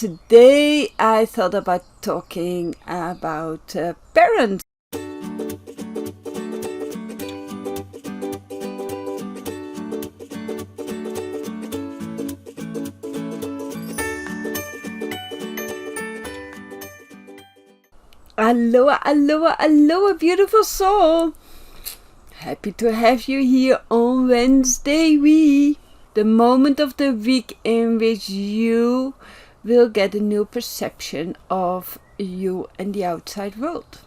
today I thought about talking about parents. Aloha, aloha, aloha, beautiful soul. Happy to have you here on Wednesday week. The moment of the week in which you will get a new perception of you and the outside world.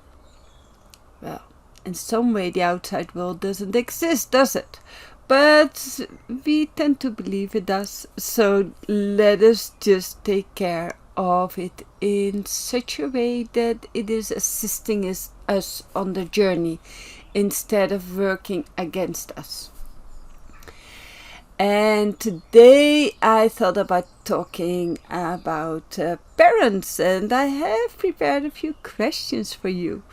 Well, in some way the outside world doesn't exist, does it? But we tend to believe it does. So let us just take care of it in such a way that it is assisting us on the journey instead of working against us. And today I thought about talking about parents, and I have prepared a few questions for you.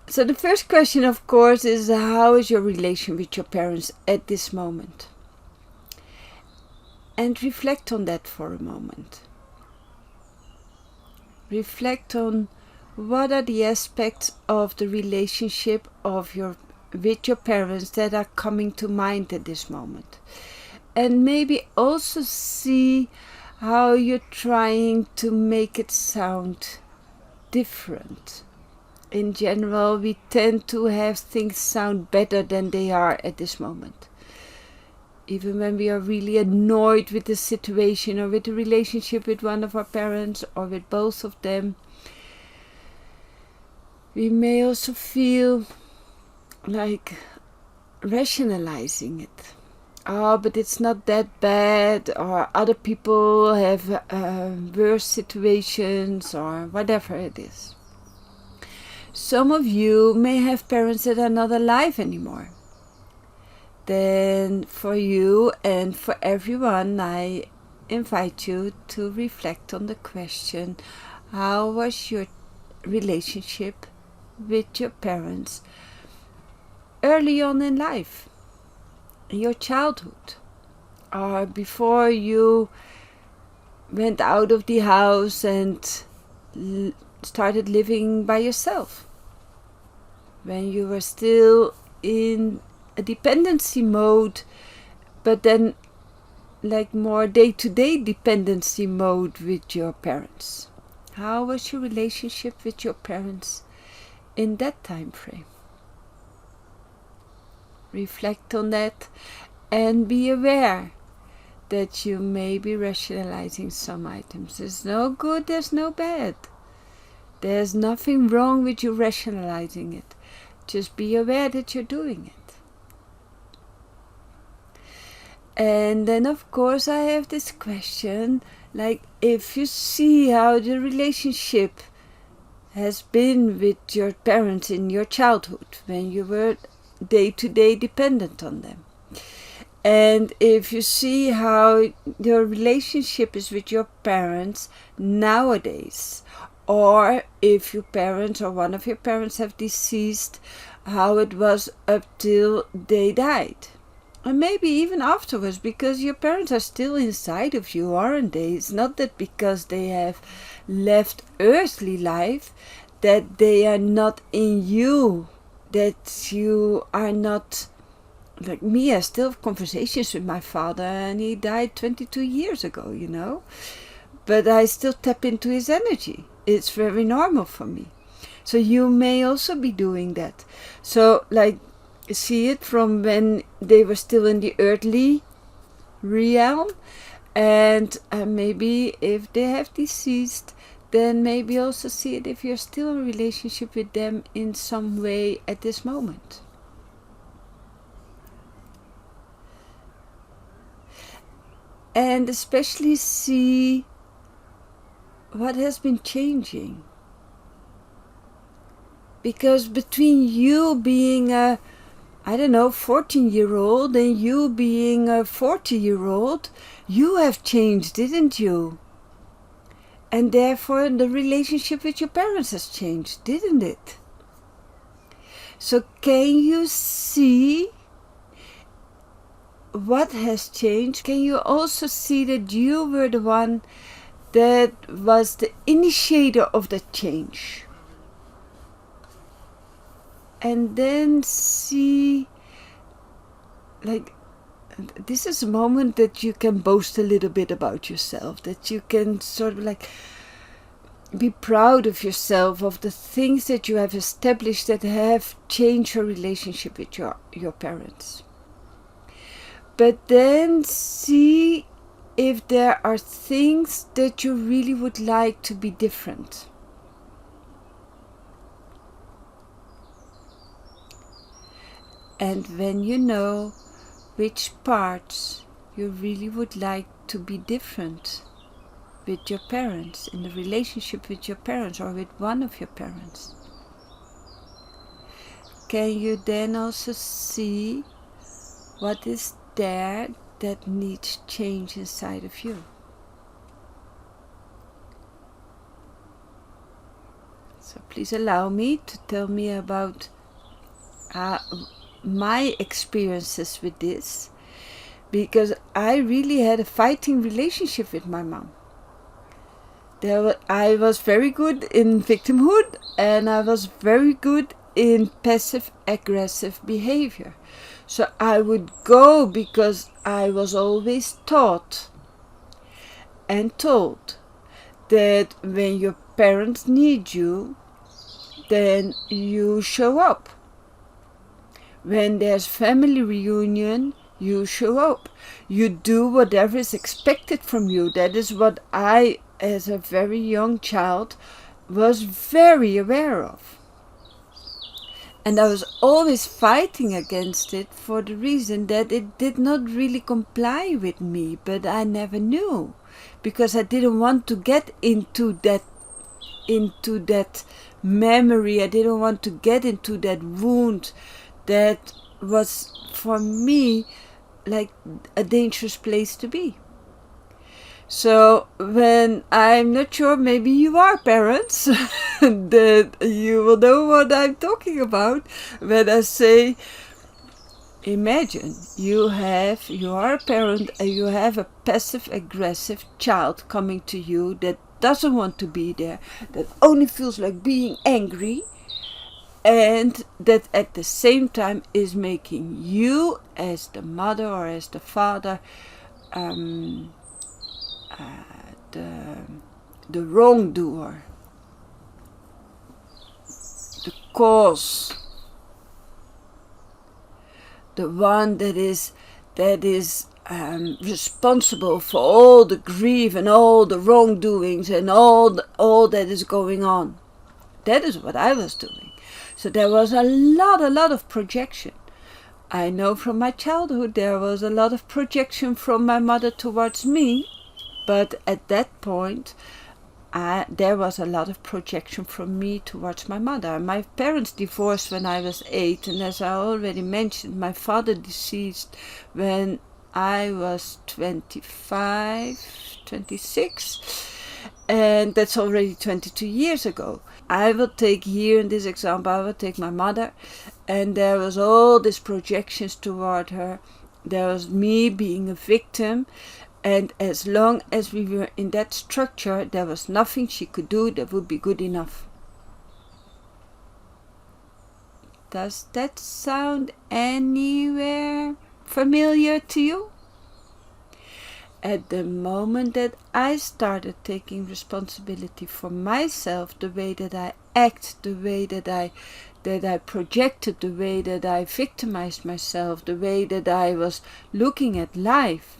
So the first question, of course, is how is your relation with your parents at this moment? And reflect on that for a moment. Reflect on what are the aspects of the relationship with your parents that are coming to mind at this moment. And maybe also see how you're trying to make it sound different. In general, we tend to have things sound better than they are at this moment. Even when we are really annoyed with the situation or with the relationship with one of our parents or with both of them, we may also feel like rationalizing it. Oh, but it's not that bad, or other people have worse situations, or whatever it is. Some of you may have parents that are not alive anymore. Then for you and for everyone, I invite you to reflect on the question, how was your relationship with your parents early on in life, in your childhood, or before you went out of the house and started living by yourself, when you were still in a dependency mode, but then like more day-to-day dependency mode with your parents. How was your relationship with your parents in that time frame? Reflect on that and be aware that you may be rationalizing some items. There's no good, there's no bad. There's nothing wrong with you rationalizing it. Just be aware that you're doing it. And then of course I have this question, like if you see how the relationship has been with your parents in your childhood, when you were day-to-day dependent on them. And if you see how your relationship is with your parents nowadays, or if your parents or one of your parents have deceased, how it was up till they died. And maybe even afterwards, because your parents are still inside of you, aren't they? It's not that because they have left earthly life that they are not in you, that you are not, like me, I still have conversations with my father, and he died 22 years ago, you know. But I still tap into his energy. It's very normal for me. So you may also be doing that. So like, see it from when they were still in the earthly realm, and maybe if they have deceased, then maybe also see it if you're still in a relationship with them in some way at this moment. And especially see what has been changing. Because between you being a 14-year-old and you being a 40-year-old, you have changed, didn't you? And therefore the relationship with your parents has changed, didn't it? So can you see what has changed, can you also see that you were the one that was the initiator of that change? And then see, like, this is a moment that you can boast a little bit about yourself, that you can sort of like be proud of yourself, of the things that you have established that have changed your relationship with your parents. But then see if there are things that you really would like to be different. And when you know which parts you really would like to be different with your parents, in the relationship with your parents or with one of your parents, can you then also see what is there that needs change inside of you? So please allow me to tell me about my experiences with this, because I really had a fighting relationship with my mom. I was very good in victimhood, and I was very good in passive aggressive behavior. So I would go because I was always taught and told that when your parents need you, then you show up. When there's family reunion, you show up. You do whatever is expected from you. That is what I, as a very young child, was very aware of. And I was always fighting against it for the reason that it did not really comply with me, but I never knew, because I didn't want to get into that memory. I didn't want to get into that wound that was for me like a dangerous place to be. So when, I'm not sure, maybe you are parents, that you will know what I'm talking about when I say, imagine you are a parent and you have a passive aggressive child coming to you that doesn't want to be there, that only feels like being angry, and that at the same time is making you as the mother or as the father the wrongdoer, the cause, the one that is responsible for all the grief and all the wrongdoings and all that is going on. That is what I was doing. So there was a lot of projection. I know from my childhood there was a lot of projection from my mother towards me, but at that point there was a lot of projection from me towards my mother. My parents divorced when I was 8, and as I already mentioned, my father deceased when I was 25, 26, and that's already 22 years ago. I will take here in this example, I will take my mother, and there was all these projections toward her. There was me being a victim, and as long as we were in that structure, there was nothing she could do that would be good enough. Does that sound anywhere familiar to you? At the moment that I started taking responsibility for myself, the way that I act, the way that I projected, the way that I victimized myself, the way that I was looking at life,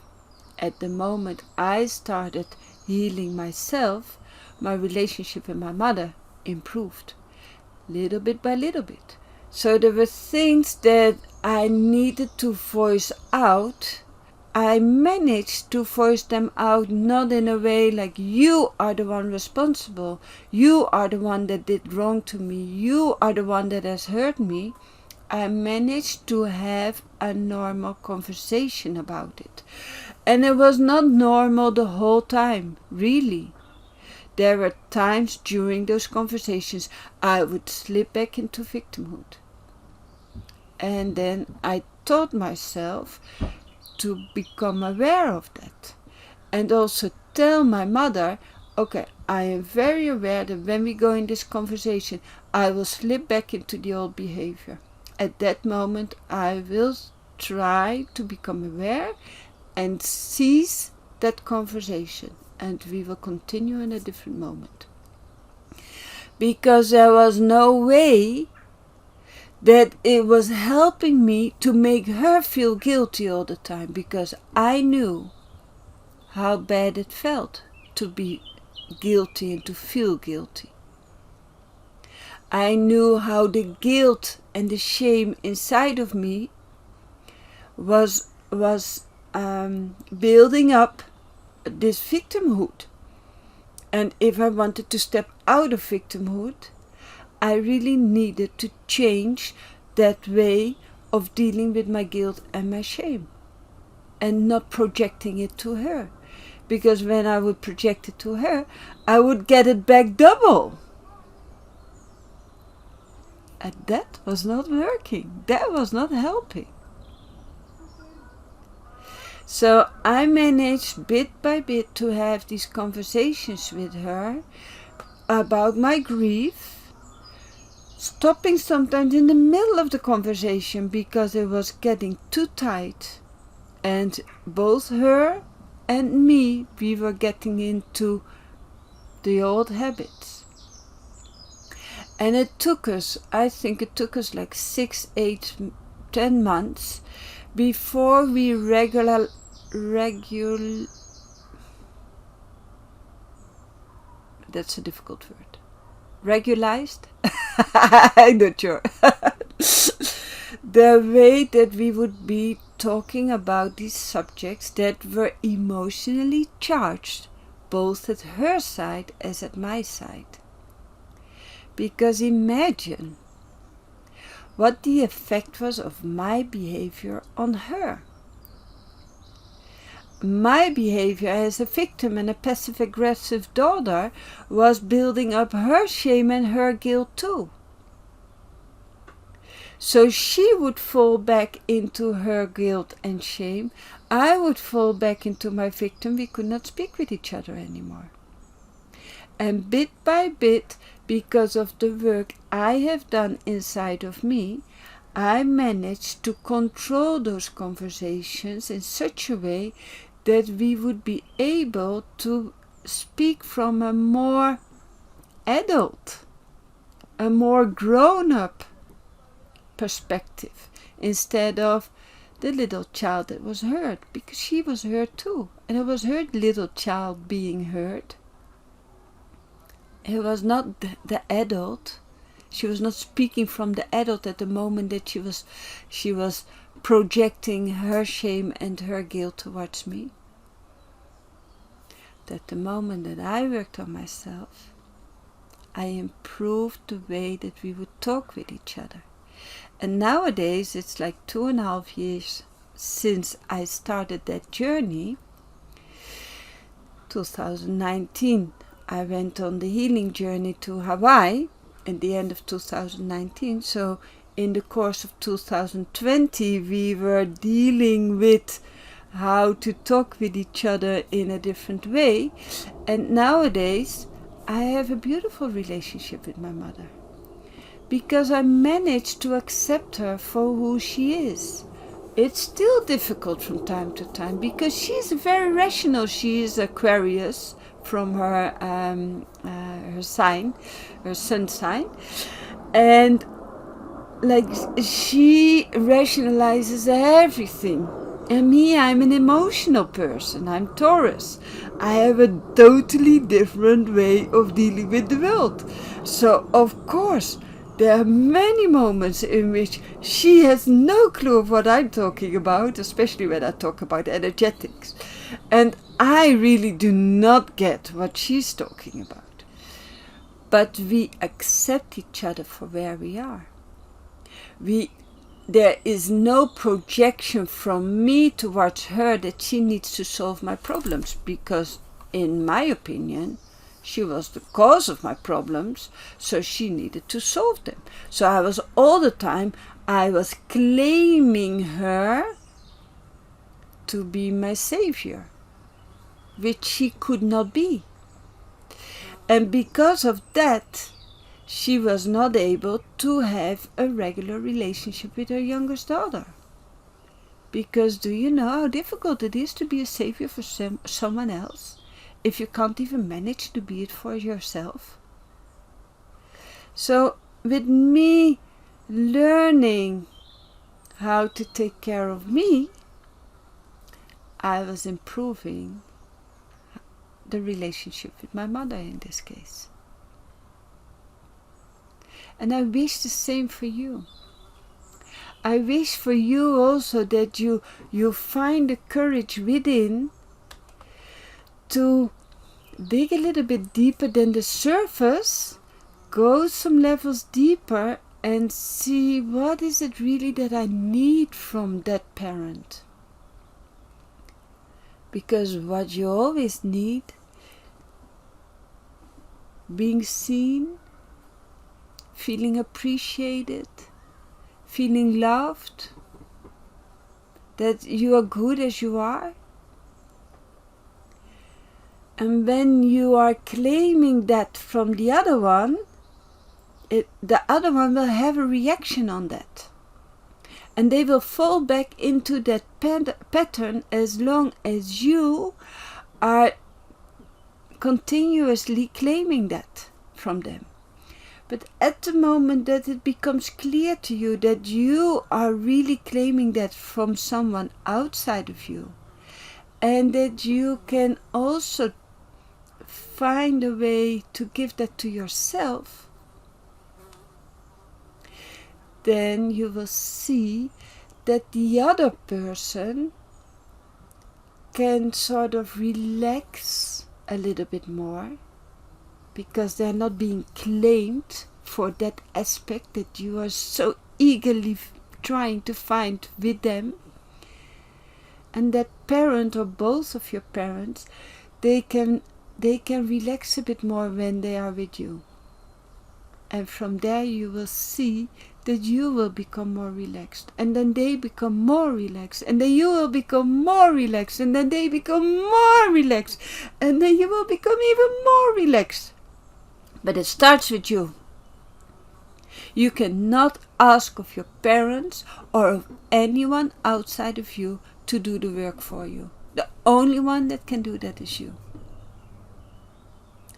at the moment I started healing myself, my relationship with my mother improved, little bit by little bit. So there were things that I needed to voice out. I managed to voice them out, not in a way like you are the one responsible, you are the one that did wrong to me, you are the one that has hurt me. I managed to have a normal conversation about it. And it was not normal the whole time, really. There were times during those conversations I would slip back into victimhood. And then I taught myself, to become aware of that. And also tell my mother, okay, I am very aware that when we go in this conversation, I will slip back into the old behavior. At that moment, I will try to become aware and cease that conversation. And we will continue in a different moment. Because there was no way that it was helping me to make her feel guilty all the time, because I knew how bad it felt to be guilty and to feel guilty. I knew how the guilt and the shame inside of me was building up this victimhood. And if I wanted to step out of victimhood, I really needed to change that way of dealing with my guilt and my shame, and not projecting it to her. Because when I would project it to her, I would get it back double. And that was not working. That was not helping. So I managed bit by bit to have these conversations with her about my grief, stopping sometimes in the middle of the conversation because it was getting too tight. And both her and me, we were getting into the old habits. And it took us, I think it took us like 6, 8, 10 months before we that's a difficult word. Regularized? I'm not sure. The way that we would be talking about these subjects that were emotionally charged, both at her side as at my side. Because imagine what the effect was of my behavior on her. My behavior as a victim and a passive-aggressive daughter was building up her shame and her guilt too. So she would fall back into her guilt and shame. I would fall back into my victim. We could not speak with each other anymore. And bit by bit, because of the work I have done inside of me, I managed to control those conversations in such a way that we would be able to speak from a more adult, a more grown-up perspective, instead of the little child that was hurt, because she was hurt too, and it was her little child being hurt. It was not the adult. She was not speaking from the adult at the moment that she was projecting her shame and her guilt towards me. At the moment that I worked on myself, I improved the way that we would talk with each other. And nowadays, it's like 2.5 years since I started that journey. 2019, I went on the healing journey to Hawaii at the end of 2019. So in the course of 2020, we were dealing with how to talk with each other in a different way. And nowadays, I have a beautiful relationship with my mother, because I managed to accept her for who she is. It's still difficult from time to time, because she's very rational. She is Aquarius from her sign, her sun sign, and like she rationalizes everything. And me, I'm an emotional person. I'm Taurus. I have a totally different way of dealing with the world. So of course, there are many moments in which she has no clue of what I'm talking about, especially when I talk about energetics. And I really do not get what she's talking about. But we accept each other for where we are. There is no projection from me towards her that she needs to solve my problems, because in my opinion, she was the cause of my problems, so she needed to solve them. So I was all the time, I was claiming her to be my savior, which she could not be. And because of that, she was not able to have a regular relationship with her youngest daughter. Because do you know how difficult it is to be a savior for someone else if you can't even manage to be it for yourself? So with me learning how to take care of me, I was improving the relationship with my mother in this case. And I wish the same for you. I wish for you also that you find the courage within to dig a little bit deeper than the surface, go some levels deeper and see what is it really that I need from that parent. Because what you always need, being seen, feeling appreciated, feeling loved, that you are good as you are. And when you are claiming that from the other one, the other one will have a reaction on that. And they will fall back into that pattern as long as you are continuously claiming that from them. But at the moment that it becomes clear to you that you are really claiming that from someone outside of you, and that you can also find a way to give that to yourself, then you will see that the other person can sort of relax a little bit more, because they're not being claimed for that aspect that you are so eagerly trying to find with them. And that parent or both of your parents, they can relax a bit more when they are with you. And from there you will see that you will become more relaxed. And then they become more relaxed. And then you will become more relaxed. And then they become more relaxed. And then you will become even more relaxed. But it starts with you. You cannot ask of your parents or of anyone outside of you to do the work for you. The only one that can do that is you.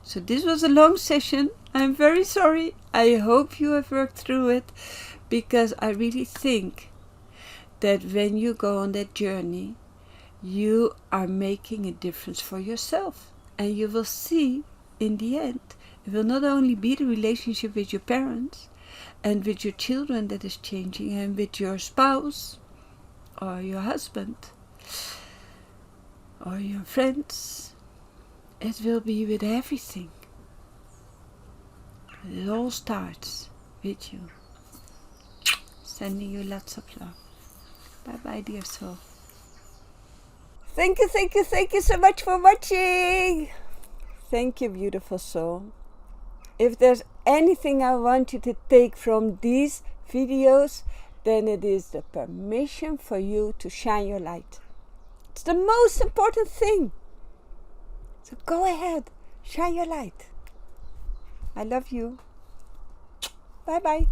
So this was a long session. I'm very sorry. I hope you have worked through it, because I really think that when you go on that journey, you are making a difference for yourself. And you will see in the end, it will not only be the relationship with your parents and with your children that is changing, and with your spouse or your husband or your friends. It will be with everything. It all starts with you. Sending you lots of love. Bye bye, dear soul. Thank you so much for watching. Thank you, beautiful soul. If there's anything I want you to take from these videos, then it is the permission for you to shine your light. It's the most important thing. So go ahead, shine your light. I love you. Bye bye.